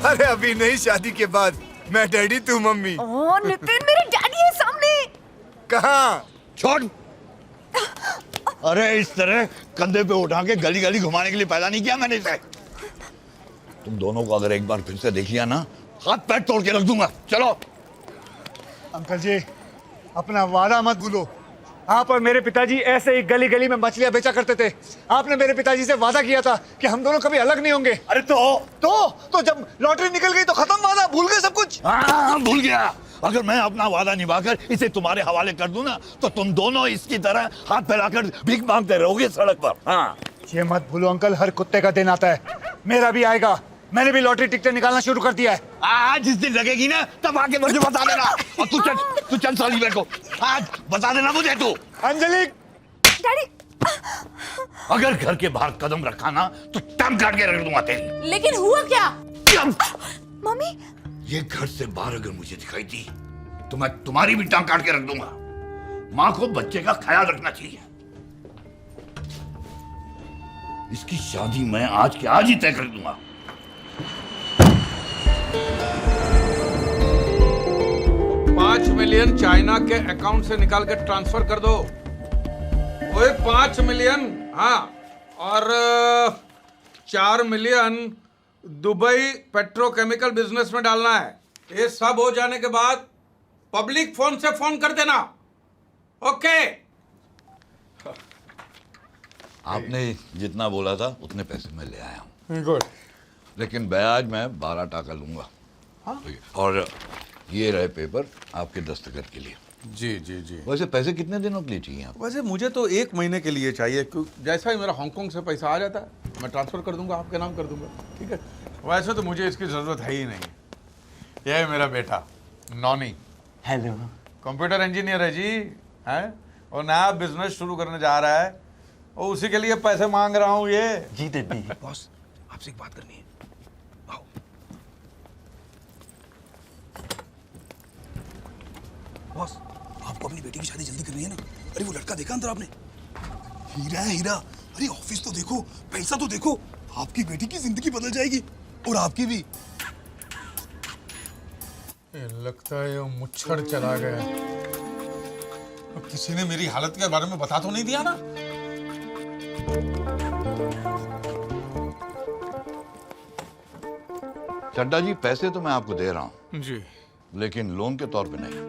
अरे अभी नहीं, शादी के बाद। मैं डैडी, तू मम्मी। ओह नितिन, मेरे डैडी है सामने। कहाँ? छोड़। अरे इस तरह कंधे पे उठा के गली गली घुमाने के लिए पैदा नहीं किया मैंने इसे। तुम दोनों को अगर एक बार फिर से देख लिया ना, हाथ पैर तोड़ के रख दूंगा। चलो। अंकल जी, अपना वादा मत भूलो। आप और मेरे पिताजी ऐसे ही गली गली में मछलियां बेचा करते थे। आपने मेरे पिताजी से वादा किया था कि हम दोनों कभी अलग नहीं होंगे। अरे तो जब लॉटरी निकल गई तो खत्म वादा, भूल गए सब कुछ। हाँ, भूल गया। अगर मैं अपना वादा निभाकर इसे तुम्हारे हवाले कर दूं ना, तो तुम दोनों इसकी तरह हाथ फैलाकर भीख मांगते रहोगे सड़क पर। हाँ, ये मत भूलो अंकल, हर कुत्ते का दिन आता है। मेरा भी आएगा। मैंने भी लॉटरी टिकटें निकालना शुरू कर दिया है। आज जिस दिन लगेगी ना, तब आके मुझे बता देना। और तू चल साली मेरे को आज बता देना मुझे। तू अंजलि, डैडी। अगर घर के बाहर कदम रखा ना, तो टम काट के रख दूंगा तेरी। लेकिन हुआ क्या? मम्मी, ये घर से बाहर अगर मुझे दिखाई दी तो मैं तुम्हारी भी टांग काट के रख दूंगा। माँ को बच्चे का ख्याल रखना चाहिए। इसकी शादी मैं आज के आज ही तय कर दूंगा। $5 मिलियन चाइना के अकाउंट से निकाल के ट्रांसफर कर दो। ओए 5 मिलियन, हाँ, और 4 मिलियन दुबई पेट्रोकेमिकल बिजनेस में डालना है। ये सब हो जाने के बाद पब्लिक फोन से फोन कर देना। ओके। आपने जितना बोला था उतने पैसे मैं ले आया हूँ। गुड। लेकिन ब्याज मैं 12 टका लूंगा। हाँ? और ये रहे पेपर आपके दस्तखत के लिए। जी जी जी। वैसे पैसे कितने दिनों के लिए चाहिए आपको? वैसे मुझे तो 1 महीने के लिए चाहिए, क्योंकि जैसा ही मेरा हांगकांग से पैसा आ जाता है मैं ट्रांसफर कर दूंगा, आपके नाम कर दूंगा। ठीक है। वैसे तो मुझे इसकी जरूरत है ही नहीं। यह है मेरा बेटा नॉनी। हेलो। कंप्यूटर इंजीनियर है जी, है, और नया बिजनेस शुरू करने जा रहा है, और उसी के लिए पैसे मांग रहा हूँ ये। जी डैडी। बॉस, आपसे एक बात करनी है। आओ। बॉस, आपको अपनी बेटी की शादी जल्दी करनी है ना? अरे वो लड़का देखा अंदर आपने? हीरा है हीरा। अरे ऑफिस तो देखो, पैसा तो देखो। आपकी बेटी की जिंदगी बदल जाएगी, और आपकी भी। लगता है ये मुच्छर चला गया। किसी ने मेरी हालत के बारे में बता तो नहीं दिया ना? चड्डा जी, पैसे तो मैं आपको दे रहा हूँ जी, लेकिन लोन के तौर पे नहीं।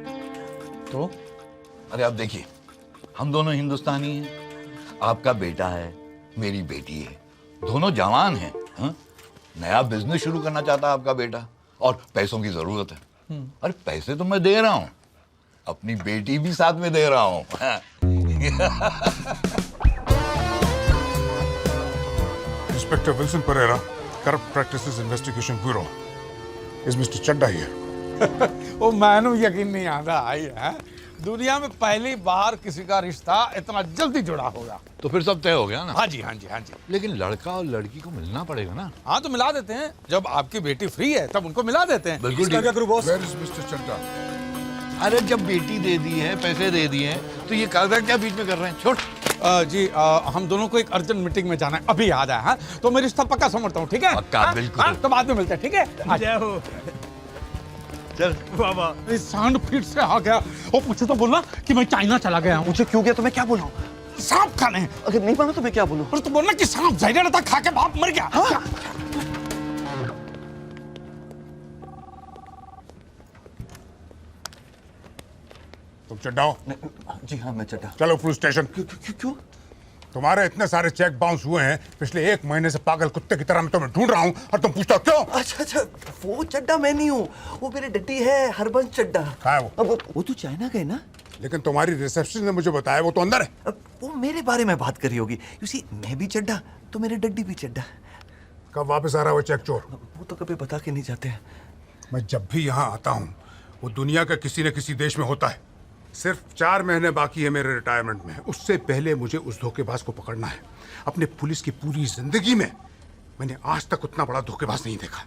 तो अरे आप देखिए, हम दोनों हिंदुस्तानी हैं। आपका बेटा है, मेरी बेटी है, दोनों जवान हैं। हाँ? नया बिजनेस शुरू करना चाहता है आपका बेटा, और पैसों की जरूरत है। अरे पैसे तो मैं दे रहा हूँ, अपनी बेटी भी साथ में दे रहा हूँ। Inspector Wilson Pereira, Corrupt Practices Investigation Bureau. Is Mr. Chadda here? वो मैंने यकीन नहीं आता आई है। दुनिया में पहली बार किसी का रिश्ता इतना जल्दी जुड़ा होगा। तो फिर सब तय हो गया ना? हाँ जी हाँ जी हाँ जी। लेकिन लड़का और लड़की को मिलना पड़ेगा ना? हाँ तो मिला देते हैं, जब आपकी बेटी फ्री है तब उनको मिला देते हैं। बिल्कुल। क्या करूं boss? Where is Mr. Chadda? अरे जब बेटी दे दी है, पैसे दे दिए हैं, तो ये कागजात क्या बीच में कर रहे हैं? छोड़। जी हम दोनों को एक अर्जेंट मीटिंग में जाना है, अभी याद आया। हाँ तो मैं रिश्ता पक्का समझता हूँ। ठीक है? पक्का, हाँ? बिल्कुल। हाँ, तो बाद में मिलते हैं। ठीक है? जय हो। चल बाबा, इस सांड फीट से आ गया। वो मुझे तो बोलना कि मैं चाइना चला गया हूँ। मुझे क्यों गया तो मैं क्या बोलूं? सांप खाने। अगर नहीं माना तो मैं क्या बोलूं? और तो बोलना कि सांप जहरीला रहता, खा के बाप मर गया। हाँ? तुम चड्डा हो? जी हाँ, मैं चड्डा। चलो पुलिस स्टेशन। क्यों? तुम्हारे इतने सारे चेक बाउंस हुए हैं पिछले 1 महीने से, पागल कुत्ते की तरह मैं तुम्हें ढूंढ रहा हूँ, और तुम पूछते हो क्यों? अच्छा, वो चड्डा मैं नहीं हूँ, वो मेरे डड्डी है, हरबंस चड्डा। कहाँ है वो? अब वो तो चाइना गए ना। लेकिन तुम्हारी रिसेप्शन ने मुझे बताया वो तो अंदर है। अब वो मेरे बारे में बात करी होगी। यूसी मैं भी चड्डा तो मेरे डड्डी भी चड्डा। कब वापस आ रहा है वो चेक चोर? वो तो कभी बता के नहीं जाते। मैं जब भी यहाँ आता हूँ वो दुनिया के किसी न किसी देश में होता है। सिर्फ 4 महीने बाकी है मेरे रिटायरमेंट में, उससे पहले मुझे उस धोखेबाज को पकड़ना है। अपने पुलिस की पूरी जिंदगी में मैंने आज तक उतना बड़ा धोखेबाज नहीं देखा।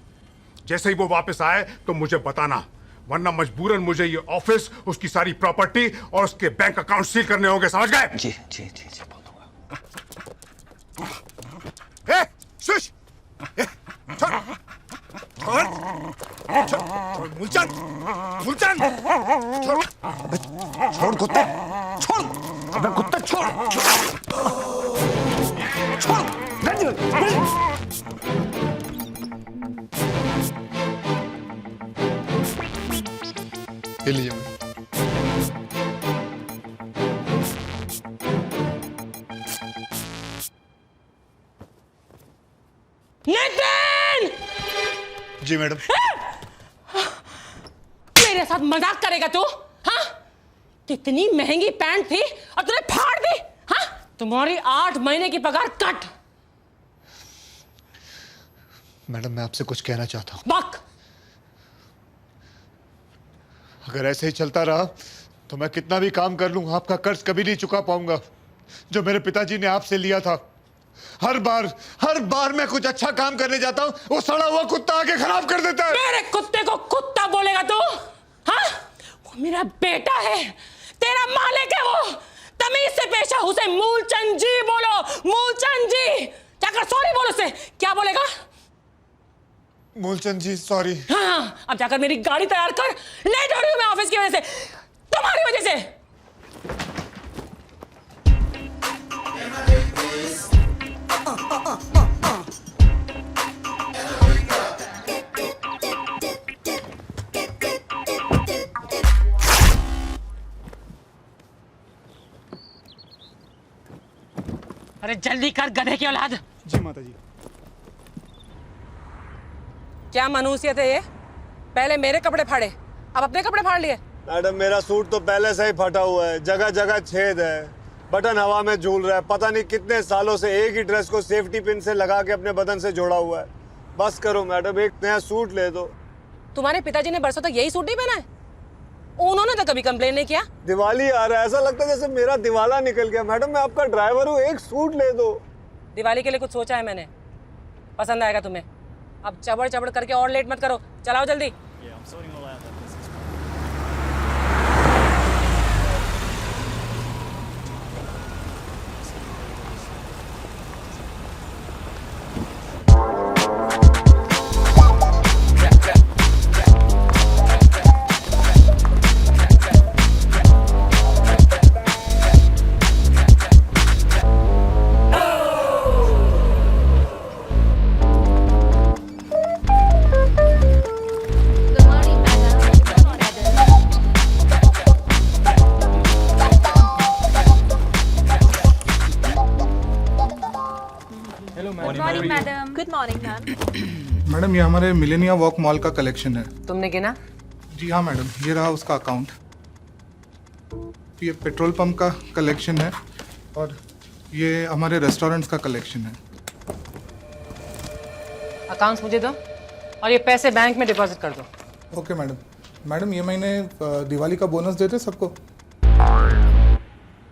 जैसे ही वो वापस आए तो मुझे बताना, वरना मजबूरन मुझे ये ऑफिस, उसकी सारी प्रॉपर्टी और उसके बैंक अकाउंट सील करने होंगे, समझ गए? जी जी जी जी, बोल दूंगा। शुश! छोड़! छोड़ छोड़ मूलचंद मूलचंद छोड़ कुत्ते छोड़ अबे कुत्ते छोड़ छोड़ ये लीजिए नितिन! जी मैडम। मेरे साथ मजाक करेगा तू? हाँ? कितनी महंगी पैंट थी और तूने फाड़ दी? हाँ? तुम्हारी 8 महीने की पगार कट। मैडम मैं आपसे कुछ कहना चाहता हूँ। बक। अगर ऐसे ही चलता रहा तो मैं कितना भी काम कर लूं आपका कर्ज कभी नहीं चुका पाऊंगा जो मेरे पिताजी ने आपसे लिया था। हर बार मैं कुछ अच्छा काम करने जाता हूं वो सड़ा हुआ कुत्ता आके खराब कर देता है। मेरे कुत्ते को कुत्ता बोलेगा तू? हाँ? वो मेरा बेटा है, तेरा मालिक है वो। तमीज से पेश है उसे मूलचंद जी बोलो, मूलचंद जी। जाकर सॉरी बोलो उसे। क्या बोलेगा? मूलचंद जी सॉरी। हाँ, अब जाकर मेरी गाड़ी तैयार कर। लेट हो रही हूं मैं ऑफिस की वजह से, तुम्हारी वजह से। अरे जल्दी कर गधे की औलाद। जी माता जी। क्या मनुष्यत है ये? पहले मेरे कपड़े फाड़े, अब अपने कपड़े फाड़ लिए। मैडम मेरा सूट तो पहले से ही फटा हुआ है, जगह जगह छेद है, बटन हवा में झूल रहा है, पता नहीं कितने सालों से एक ही ड्रेस को सेफ्टी पिन से लगा के अपने बदन से जोड़ा हुआ है। बस करो मैडम, एक नया सूट ले दो। तुम्हारे पिताजी ने बरसों तक यही सूट नहीं पहना है? उन्होंने तो कभी कंप्लेन नहीं किया। दिवाली आ रहा है, ऐसा लगता है जैसे मेरा दिवाला निकल गया। मैडम मैं आपका ड्राइवर हूँ, एक सूट ले दो। दिवाली के लिए कुछ सोचा है मैंने, पसंद आएगा तुम्हें। अब चबड़ चबड़ करके और लेट मत करो, चलाओ जल्दी। Good morning ma'am. मैडम ये हमारे मिलेनिया वॉक मॉल का कलेक्शन है। तुमने गिना? जी हाँ मैडम, ये रहा उसका अकाउंट। ये पेट्रोल पंप का कलेक्शन है और ये हमारे रेस्टोरेंट्स का कलेक्शन है। अकाउंट्स मुझे दो और ये पैसे बैंक में डिपॉजिट कर दो। Okay madam. मैडम ये महीने दिवाली का बोनस देते सबको।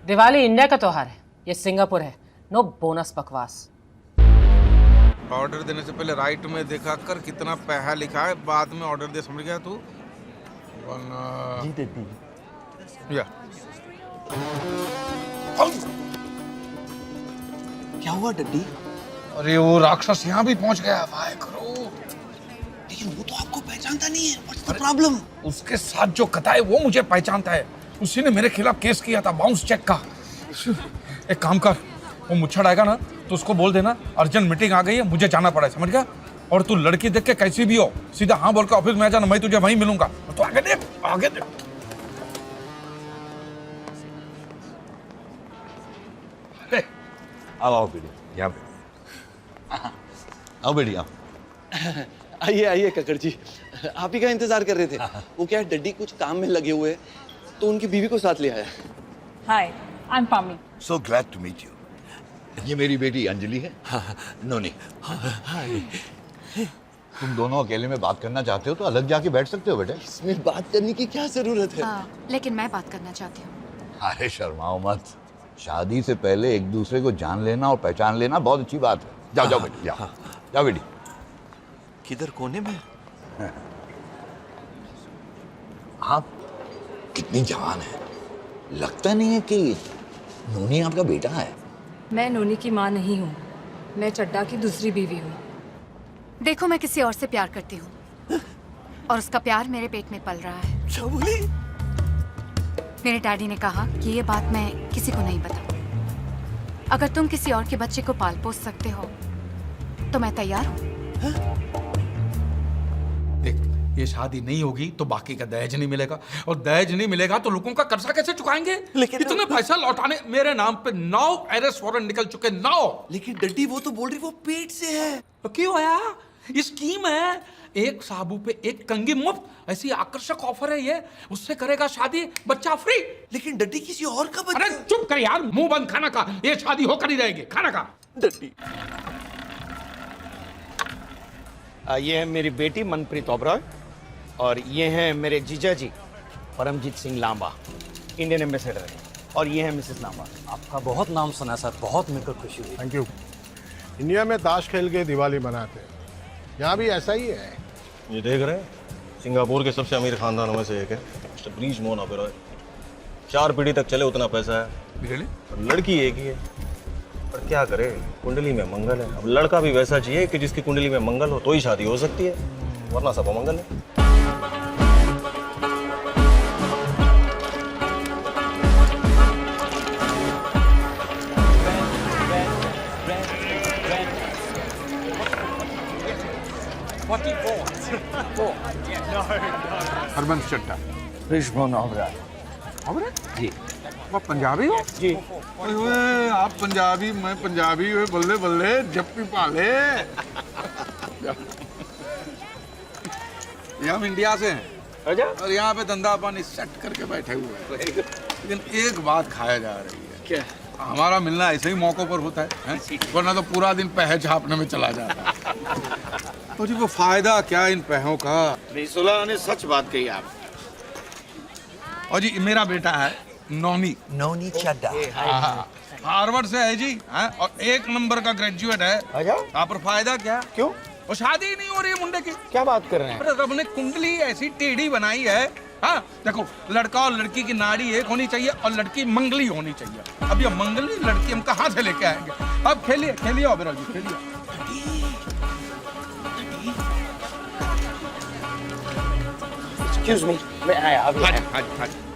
दिवाली इंडिया का त्योहार है, ये सिंगापुर है। नो बोनस बकवास। ऑर्डर देने से पहले राइट में देखा कर कितना पैसा लिखा है, बाद में ऑर्डर दे। समझ गया तू? जी दीदी। या क्या हुआ डड्डी? अरे वो राक्षस यहाँ भी पहुंच गया। वाह करो। लेकिन वो तो आपको पहचानता नहीं है। What's the problem? उसके साथ जो कथा है वो मुझे पहचानता है। उसी ने मेरे खिलाफ केस किया था बाउंस चेक का। एक काम कर, वो मुच्छड़ आएगा ना तो उसको बोल देना अर्जेंट मीटिंग आ गई है, मुझे जाना पड़ा है। समझ गया? और तू लड़की देख के कैसी भी हो सीधा हाँ बोल के ऑफिस में आ जाना, मैं तुझे वहीं मिलूंगा। तो आगे देख, आगे देख। आओ बेटी, यहाँ पे आओ बेटी, आओ। आइए आइए कक्कड़ जी, आप ही का इंतजार कर रहे थे। वो क्या है, डड्डी कुछ काम में लगे हुए तो उनकी बीवी को साथ ले आया। Hi, I am Pami. So glad to meet you. ये मेरी बेटी अंजलि है। नोनी। तुम दोनों अकेले में बात करना चाहते हो तो अलग जाके बैठ सकते हो बेटे। इसमें बात करने की क्या जरूरत है? लेकिन मैं बात करना चाहती हूँ। अरे शर्माओ मत, शादी से पहले एक दूसरे को जान लेना और पहचान लेना बहुत अच्छी बात है। जाओ जाओ बेटी, जाओ जाओ बेटी। किधर, कोने में? आप कितनी जवान है, लगता नहीं है कि नोनी आपका बेटा है। मैं नोनी की माँ नहीं हूँ, मैं चड्डा की दूसरी बीवी हूँ। देखो मैं किसी और से प्यार करती हूँ, और उसका प्यार मेरे पेट में पल रहा है। क्या बोली? मेरे डैडी ने कहा कि ये बात मैं किसी को नहीं बताऊं। अगर तुम किसी और के बच्चे को पाल पोस सकते हो तो मैं तैयार हूँ। देख, ये शादी नहीं होगी तो बाकी का दहेज नहीं मिलेगा, और दहेज नहीं मिलेगा तो लोगों का कर्जा कैसे चुकाएंगे? लेकिन इतने पैसा लौटाने मेरे नाम पे 9 अरेस्ट वारंट निकल चुके, 9। लेकिन डड्डी वो तो बोल रही वो पेट से है। तो क्यों आया? ये स्कीम है, एक साबू पे एक कंगी मुफ्त, ऐसी आकर्षक ऑफर है ये। उससे करेगा शादी, बच्चा फ्री। लेकिन डड्डी किसी और का अरे चुप कर यार, मुंह बंद, खाना खा। ये शादी होकर ही रहेगी, खाना खा। डड्डी ये है मेरी बेटी मनप्रीत ओबरॉय, और ये हैं मेरे जीजा जी परमजीत सिंह लांबा, इंडियन एम्बेसडर है, और ये है मिसेस लांबा। आपका बहुत नाम सुना सर, बहुत मिलकर खुशी हुई। Thank you. इंडिया में ताश खेल के दिवाली मनाते हैं, यहाँ भी ऐसा ही है। ये देख रहे हैं, सिंगापुर के सबसे अमीर खानदानों में से एक है, मिस्टर ब्रीज मोहन ओबेरॉय। 4 पीढ़ी तक चले उतना पैसा है। और लड़की एक ही है, पर क्या करे, कुंडली में मंगल है। अब लड़का भी वैसा चाहिए कि जिसकी कुंडली में मंगल हो तो ही शादी हो सकती है, वरना सब अमंगल है। हरबंस चड्ढा। ब्रीज मोहन ओबरॉय। जी, वो पंजाबी हो? जी। ओए आप पंजाबी, मैं पंजाबी, बल्ले बल्ले जप्पी पाले। ये हम इंडिया से हैं और यहाँ पे धंधा पानी सेट करके बैठे हुए हैं, लेकिन एक बात खाया जा रही है। क्या? हमारा मिलना ऐसे ही मौकों पर होता है? वरना तो पूरा दिन पैसे छापने में चला जाता है। तो जी वो फायदा क्या इन पैसों का? सुलह ने सच बात कही आप। और जी मेरा बेटा है नौनी चड्ढा। हार्वर्ड से है जी, और 1 नंबर का ग्रेजुएट है। यहाँ पर फायदा क्या? क्यों? और शादी ही नहीं हो रही है मुंडे की। क्या बात कर रहे हैं? अरे रब ने कुंडली ऐसी टेढ़ी बनाई है। हाँ देखो, लड़का और लड़की की नाड़ी एक होनी चाहिए और लड़की मंगली होनी चाहिए। अब ये मंगली लड़की हम कहाँ से लेके आएंगे? अब खेलिए खेलिए ओबेरॉय जी, खेलिए। Excuse me, मैं आया अभी। हाँ जी, हाँ जी, हाँ जी।